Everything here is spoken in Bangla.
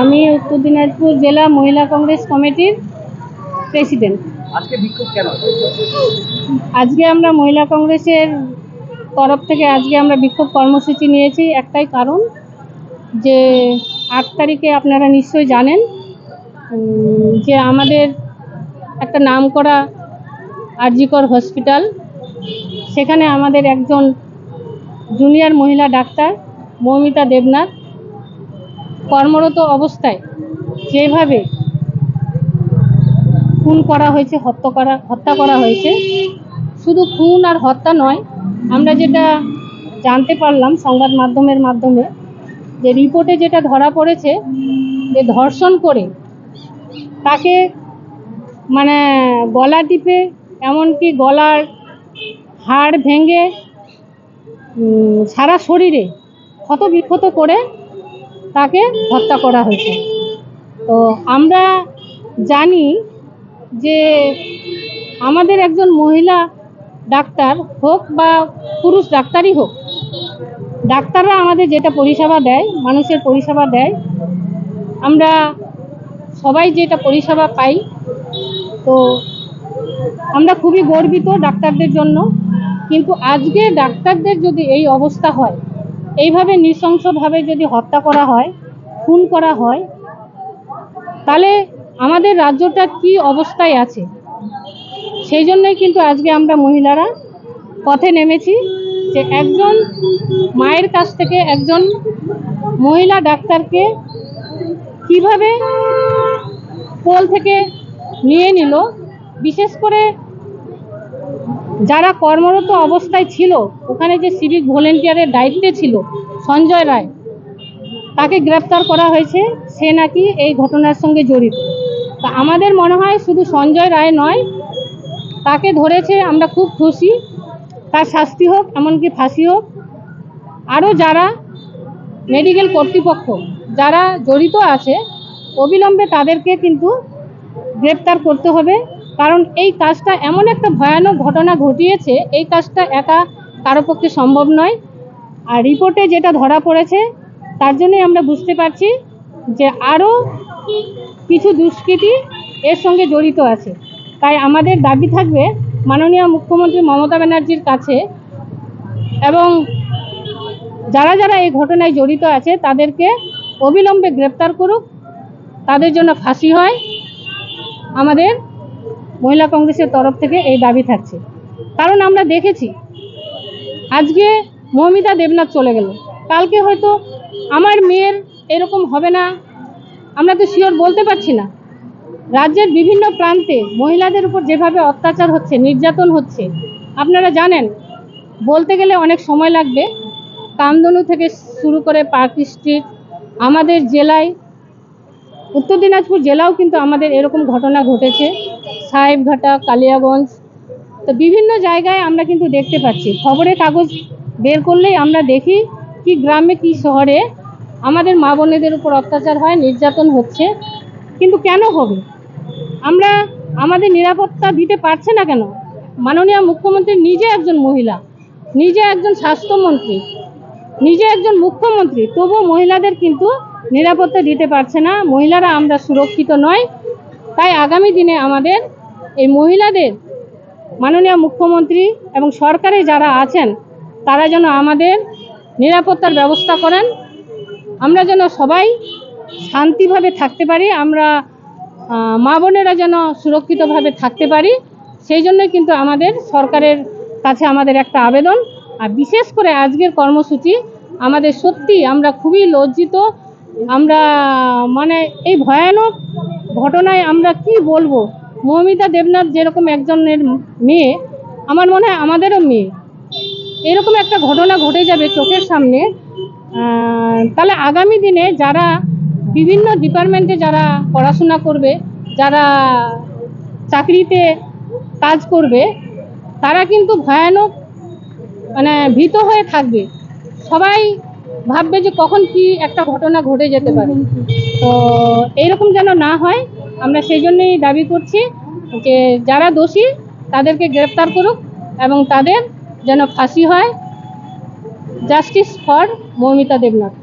আমি উত্তর দিনাজপুর জেলা মহিলা কংগ্রেস কমিটির প্রেসিডেন্ট। আজকে বিক্ষোভ কেন? আজকে আমরা মহিলা কংগ্রেসের তরফ থেকে আজকে আমরা বিক্ষোভ কর্মসূচি নিয়েছি, একটাই কারণ যে 8 তারিখে আপনারা নিশ্চয়ই জানেন যে আমাদের একটা নামকরা আরজিকর হসপিটাল, সেখানে আমাদের একজন জুনিয়র মহিলা ডাক্তার মৌমিতা দেবনাথ কর্মরত অবস্থায় যেভাবে খুন করা হয়েছে, হত্যা করা হয়েছে। শুধু খুন আর হত্যা নয়, আমরা যেটা জানতে পারলাম সংবাদ মাধ্যমের মাধ্যমে, যে রিপোর্টে যেটা ধরা পড়েছে যে ধর্ষণ করে তাকে গলা টিপে, এমনকি গলার হাড় ভেঙে সারা শরীরে ক্ষত বিক্ষত করে তাকে হত্যা করা হয়েছে। তো আমরা জানি যে আমাদের একজন মহিলা ডাক্তার হোক বা পুরুষ ডাক্তারই হোক, ডাক্তাররা আমাদের যেটা পরিষেবা দেয়, মানুষের পরিষেবা দেয়, আমরা সবাই যেটা পরিষেবা পাই, তো আমরা খুবই গর্বিত ডাক্তারদের জন্য। কিন্তু আজকে ডাক্তারদের যদি এই অবস্থা হয়, এইভাবে নৃশংসভাবে যদি হত্যা করা হয়, খুন করা হয়, তাহলে আমাদের রাজ্যটা কি অবস্থায় আছে। সেই জন্যই কিন্তু আজকে আমরা মহিলারা পথে নেমেছি, যে একজন মায়ের কাছ থেকে একজন মহিলা ডাক্তারকে কিভাবে কোল থেকে নিয়ে নিল, বিশেষ করে যারা কর্মরত অবস্থায় ছিল, ওখানে যে সিভিক ভলেন্টিয়ারের দায়িত্বে ছিল সঞ্জয় রায়, তাকে গ্রেপ্তার করা হয়েছে, সে নাকি এই ঘটনার সঙ্গে জড়িত। তা আমাদের মনে হয় শুধু সঞ্জয় রায় নয়, তাকে ধরেছে, আমরা খুব খুশি, তার শাস্তি হোক, এমনকি ফাঁসি হোক। আরও যারা মেডিকেল কর্তৃপক্ষ যারা জড়িত আছে, অবিলম্বে তাদেরকে কিন্তু গ্রেপ্তার করতে হবে, কারণ এই কাজটা এমন একটা ভয়ানক ঘটনা ঘটিয়েছে, এই কাজটা একা কারো পক্ষে সম্ভব নয়। আর রিপোর্টে যেটা ধরা পড়েছে, তার জন্যই আমরা বুঝতে পারছি যে আরও কিছু দুষ্কৃতী এর সঙ্গে জড়িত আছে। তাই আমাদের দাবি থাকবে মাননীয় মুখ্যমন্ত্রী মমতা ব্যানার্জির কাছে, এবং যারা যারা এই ঘটনায় জড়িত আছে তাদেরকে অবিলম্বে গ্রেপ্তার করুক, তাদের জন্য ফাঁসি হয়। আমাদের মহিলা কংগ্রেসের তরফ থেকে এই দাবি থাকছে। কারণ আমরা দেখেছি আজকে মৌমিতা দেবনাথ চলে গেল, কালকে হয়তো আমার মেয়ের এরকম হবে না, আমরা তো শিওর বলতে পারছি না। রাজ্যের বিভিন্ন প্রান্তে মহিলাদের উপর যেভাবে অত্যাচার হচ্ছে, নির্যাতন হচ্ছে, আপনারা জানেন, বলতে গেলে অনেক সময় লাগবে। কামধনু থেকে শুরু করে পার্ক স্ট্রিট, আমাদের জেলায় উত্তর দিনাজপুর জেলাও কিন্তু আমাদের এরকম ঘটনা ঘটেছে, সাহেবঘাটা, কালিয়াগঞ্জ, তো বিভিন্ন জায়গায় আমরা কিন্তু দেখতে পাচ্ছি। খবরের কাগজ বের করলেই আমরা দেখি কি গ্রামে কি শহরে আমাদের মা বোনেদের উপর অত্যাচার হয়, নির্যাতন হচ্ছে। কিন্তু কেন হবে? আমরা আমাদের নিরাপত্তা দিতে পারছে না কেন? মাননীয় মুখ্যমন্ত্রী নিজে একজন মহিলা, নিজে একজন স্বাস্থ্যমন্ত্রী, নিজে একজন মুখ্যমন্ত্রী, তবুও মহিলাদের কিন্তু নিরাপত্তা দিতে পারছে না। মহিলারা আমরা সুরক্ষিত নয়। তাই আগামী দিনে আমাদের এই মহিলাদের মাননীয় মুখ্যমন্ত্রী এবং সরকারে যারা আছেন, তারা যেন আমাদের নিরাপত্তার ব্যবস্থা করেন, আমরা যেন সবাই শান্তিভাবে থাকতে পারি, আমরা মা বোনেরা যেন সুরক্ষিতভাবে থাকতে পারি। সেই জন্যই কিন্তু আমাদের সরকারের কাছে আমাদের একটা আবেদন। আর বিশেষ করে আজকের কর্মসূচি আমাদের সত্যি আমরা খুবই লজ্জিত। আমরা এই ভয়ানক ঘটনায় আমরা কি বলবো, মৌমিতা দেবনাথ যেরকম একজনের মেয়ে, আমার মনে হয় আমাদেরও মেয়ে, এরকম একটা ঘটনা ঘটে যাবে চোখের সামনে, তাহলে আগামী দিনে যারা বিভিন্ন ডিপার্টমেন্টে যারা পড়াশোনা করবে, যারা চাকরিতে কাজ করবে, তারা কিন্তু ভয়ানক ভীত হয়ে থাকবে। সবাই ভাববে যে কখন কি একটা ঘটনা ঘটে যেতে পারে। তো এইরকম যেন না হয়, আমরা সেই জন্যই দাবি করছি যে যারা দোষী তাদেরকে গ্রেপ্তার করুক এবং তাদের যেন ফাঁসি হয়। Justice for Moumita Debnath.